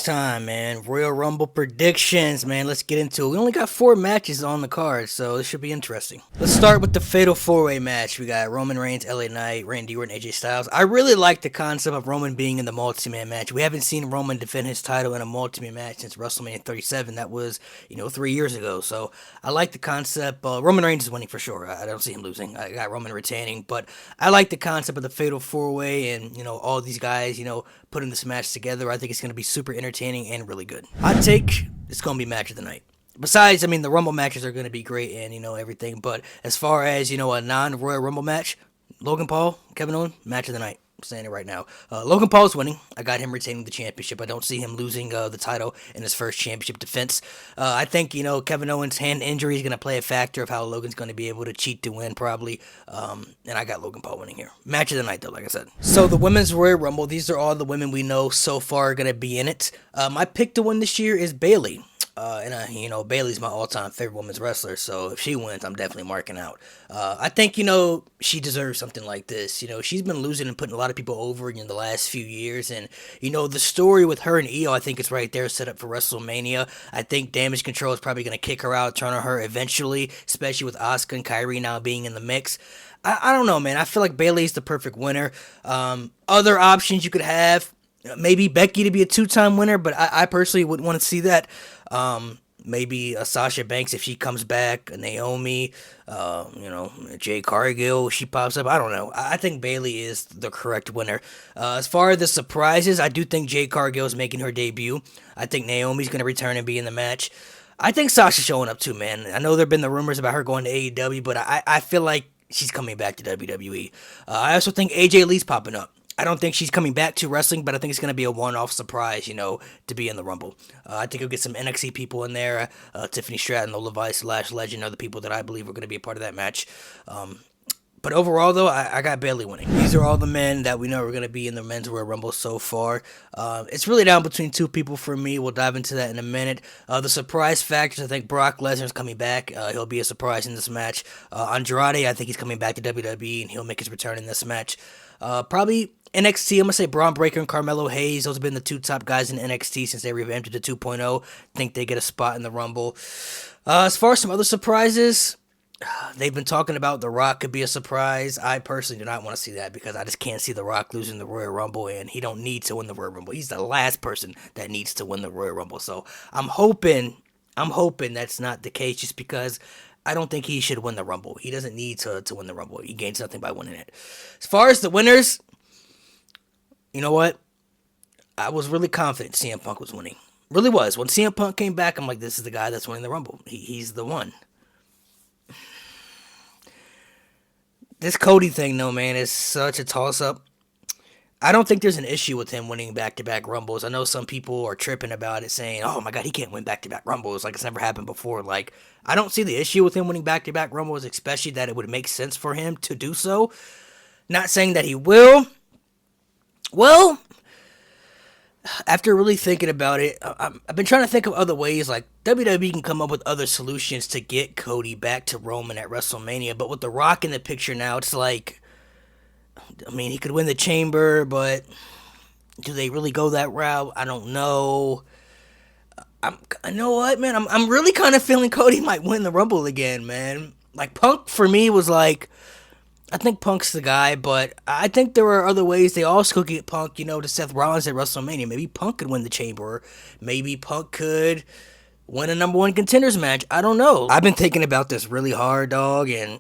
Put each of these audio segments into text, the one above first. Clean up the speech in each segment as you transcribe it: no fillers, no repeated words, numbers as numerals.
time, man. Royal Rumble predictions, man. Let's get into it. We only got 4 matches on the card, so this should be interesting. Let's start with the Fatal 4-Way match. We got Roman Reigns, LA Knight, Randy Orton, AJ Styles. I really like the concept of Roman being in the multi-man match. We haven't seen Roman defend his title in a multi-man match since WrestleMania 37. That was, 3 years ago. So I like the concept. Roman Reigns is winning for sure. I don't see him losing. I got Roman retaining, but I like the concept of the Fatal 4-Way and, all these guys, putting this match together. I think it's going to be super entertaining and really good. Hot take, it's going to be match of the night. Besides, the Rumble matches are going to be great and, everything. But as far as, a non-Royal Rumble match, Logan Paul, Kevin Owens, match of the night. I'm saying it right now. Logan Paul's winning. I got him retaining the championship. I don't see him losing the title in his first championship defense. I think, Kevin Owens' hand injury is going to play a factor of how Logan's going to be able to cheat to win, probably. And I got Logan Paul winning here. Match of the night, though, like I said. So the Women's Royal Rumble, these are all the women we know so far are going to be in it. My pick to win this year is Bayley. Bayley's my all-time favorite women's wrestler, so if she wins, I'm definitely marking out. I think, she deserves something like this. She's been losing and putting a lot of people over in the last few years, and, the story with her and Io, I think it's right there set up for WrestleMania. I think Damage Control is probably going to kick her out, turn on her eventually, especially with Asuka and Kyrie now being in the mix. I don't know, man. I feel like Bayley's the perfect winner. Other options you could have, maybe Becky to be a 2-time winner, but I personally would want to see that. Maybe a Sasha Banks if she comes back, a Naomi, Jade Cargill, she pops up. I don't know. I think Bayley is the correct winner. As far as the surprises, I do think Jade Cargill is making her debut. I think Naomi's going to return and be in the match. I think Sasha's showing up too, man. I know there have been the rumors about her going to AEW, but I feel like she's coming back to WWE. I also think AJ Lee's popping up. I don't think she's coming back to wrestling, but I think it's going to be a one-off surprise, to be in the Rumble. I think you'll get some NXT people in there. Tiffany Stratton, Lola Vice, Legend are the people that I believe are going to be a part of that match. But overall, though, I got Bayley winning. These are all the men that we know are going to be in the Men's Royal Rumble so far. It's really down between 2 people for me. We'll dive into that in a minute. The surprise factors, I think Brock Lesnar's coming back. He'll be a surprise in this match. Andrade, I think he's coming back to WWE, and he'll make his return in this match. Probably NXT, I'm going to say Braun Breaker and Carmelo Hayes. Those have been the 2 top guys in NXT since they revamped it to 2.0. Think they get a spot in the Rumble. As far as some other surprises, they've been talking about The Rock could be a surprise. I personally do not want to see that because I just can't see The Rock losing the Royal Rumble, and he don't need to win the Royal Rumble. He's the last person that needs to win the Royal Rumble. So I'm hoping that's not the case just because I don't think he should win the Rumble. He doesn't need to win the Rumble. He gains nothing by winning it. As far as the winners, you know what? I was really confident CM Punk was winning. Really was. When CM Punk came back, I'm like, this is the guy that's winning the Rumble. He's the one. This Cody thing, though, man, is such a toss-up. I don't think there's an issue with him winning back-to-back Rumbles. I know some people are tripping about it, saying, oh, my God, he can't win back-to-back Rumbles. Like, it's never happened before. Like, I don't see the issue with him winning back-to-back Rumbles, especially that it would make sense for him to do so. Not saying that he will. Well, after really thinking about it, I've been trying to think of other ways. Like, WWE can come up with other solutions to get Cody back to Roman at WrestleMania. But with The Rock in the picture now, it's like, he could win the Chamber, but do they really go that route? I don't know. You know what, man? I'm really kind of feeling Cody might win the Rumble again, man. Like, Punk, for me, was like, I think Punk's the guy, but I think there are other ways they also could get Punk, to Seth Rollins at WrestleMania. Maybe Punk could win the Chamber. Maybe Punk could win a number 1 contenders match. I don't know. I've been thinking about this really hard, dog, and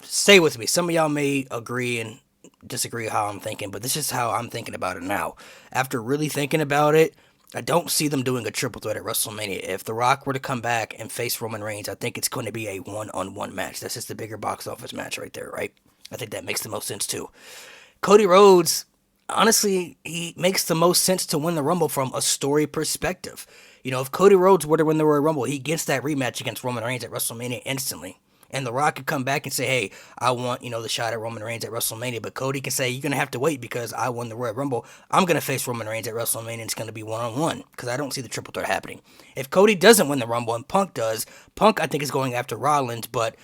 stay with me. Some of y'all may agree and disagree how I'm thinking, but this is how I'm thinking about it now. After really thinking about it, I don't see them doing a triple threat at WrestleMania. If The Rock were to come back and face Roman Reigns, I think it's going to be a one-on-one match. That's just the bigger box office match right there, right? I think that makes the most sense, too. Cody Rhodes, honestly, he makes the most sense to win the Rumble from a story perspective. If Cody Rhodes were to win the Royal Rumble, he gets that rematch against Roman Reigns at WrestleMania instantly. And The Rock could come back and say, hey, I want, the shot at Roman Reigns at WrestleMania. But Cody can say, you're going to have to wait because I won the Royal Rumble. I'm going to face Roman Reigns at WrestleMania and it's going to be one-on-one because I don't see the triple threat happening. If Cody doesn't win the Rumble and Punk does, Punk, I think, is going after Rollins, but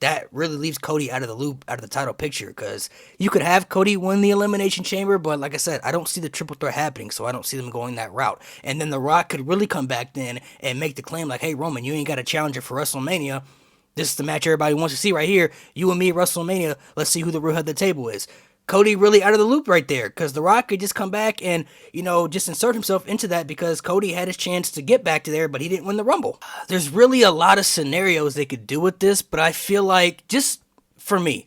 that really leaves Cody out of the loop, out of the title picture, because you could have Cody win the Elimination Chamber, but like I said, I don't see the triple threat happening, so I don't see them going that route. And then The Rock could really come back then and make the claim like, hey, Roman, you ain't got a challenger for WrestleMania. This is the match everybody wants to see right here. You and me at WrestleMania. Let's see who the real head of the table is. Cody really out of the loop right there, because The Rock could just come back and, just insert himself into that, because Cody had his chance to get back to there, but he didn't win the Rumble. There's really a lot of scenarios they could do with this, but I feel like, just for me,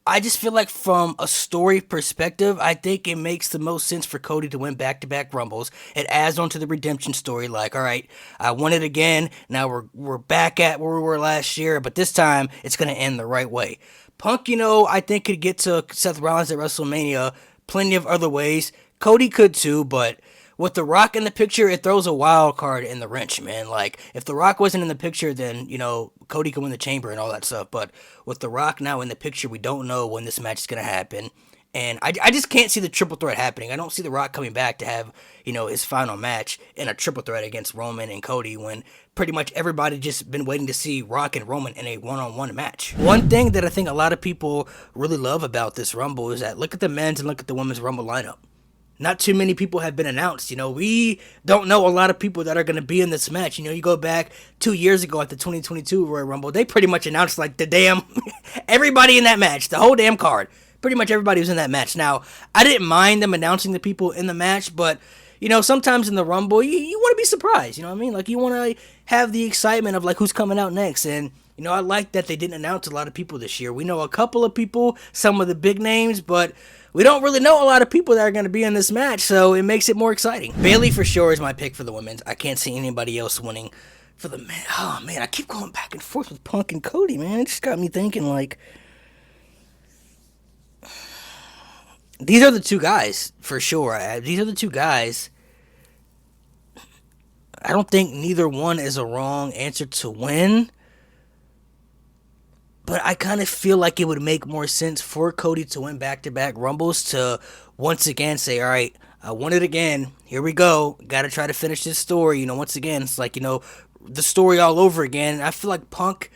I just feel like from a story perspective, I think it makes the most sense for Cody to win back-to-back Rumbles. It adds on to the redemption story, like, all right, I won it again, now we're back at where we were last year, but this time it's going to end the right way. Punk, I think could get to Seth Rollins at WrestleMania plenty of other ways. Cody could too, but with The Rock in the picture, it throws a wild card in the wrench, man. Like, if The Rock wasn't in the picture, then, Cody could win the Chamber and all that stuff. But with The Rock now in the picture, we don't know when this match is going to happen. And I just can't see the triple threat happening. I don't see The Rock coming back to have, his final match in a triple threat against Roman and Cody, when pretty much everybody just been waiting to see Rock and Roman in a one-on-one match. One thing that I think a lot of people really love about this Rumble is that look at the men's and look at the women's Rumble lineup. Not too many people have been announced. We don't know a lot of people that are going to be in this match. You go back 2 years ago at the 2022 Royal Rumble, they pretty much announced like the damn everybody in that match, the whole damn card. Pretty much everybody was in that match. Now, I didn't mind them announcing the people in the match, but, sometimes in the Rumble, you want to be surprised, you know what I mean? Like, you want to have the excitement of, like, who's coming out next, and, I like that they didn't announce a lot of people this year. We know a couple of people, some of the big names, but we don't really know a lot of people that are going to be in this match, so it makes it more exciting. Bayley for sure is my pick for the women's. I can't see anybody else winning for the men. Oh, man, I keep going back and forth with Punk and Cody, man. It just got me thinking, like, these are the two guys, for sure. These are the two guys. I don't think neither one is a wrong answer to win. But I kind of feel like it would make more sense for Cody to win back-to-back Rumbles, to once again say, all right, I won it again. Here we go. Got to try to finish this story. Once again, it's like, the story all over again. I feel like Punk,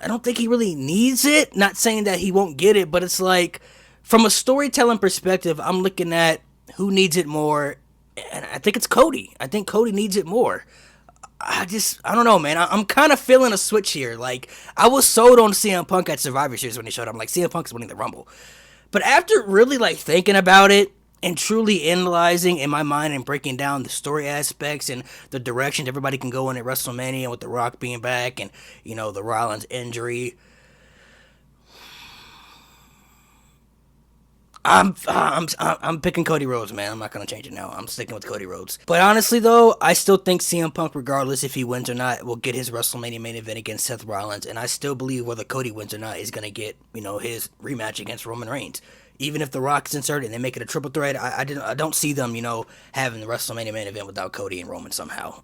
I don't think he really needs it. Not saying that he won't get it, but it's like, from a storytelling perspective, I'm looking at who needs it more, and I think it's Cody. I think Cody needs it more. I don't know, man. I'm kind of feeling a switch here. Like, I was sold on CM Punk at Survivor Series when he showed up. I'm like, CM Punk is winning the Rumble. But after really, like, thinking about it and truly analyzing in my mind and breaking down the story aspects and the direction everybody can go in at WrestleMania with The Rock being back and, the Rollins injury, I'm picking Cody Rhodes, man. I'm not gonna change it now. I'm sticking with Cody Rhodes. But honestly, though, I still think CM Punk, regardless if he wins or not, will get his WrestleMania main event against Seth Rollins, and I still believe whether Cody wins or not is gonna get, his rematch against Roman Reigns. Even if The Rock is inserted and they make it a triple threat, I don't see them, having the WrestleMania main event without Cody and Roman somehow.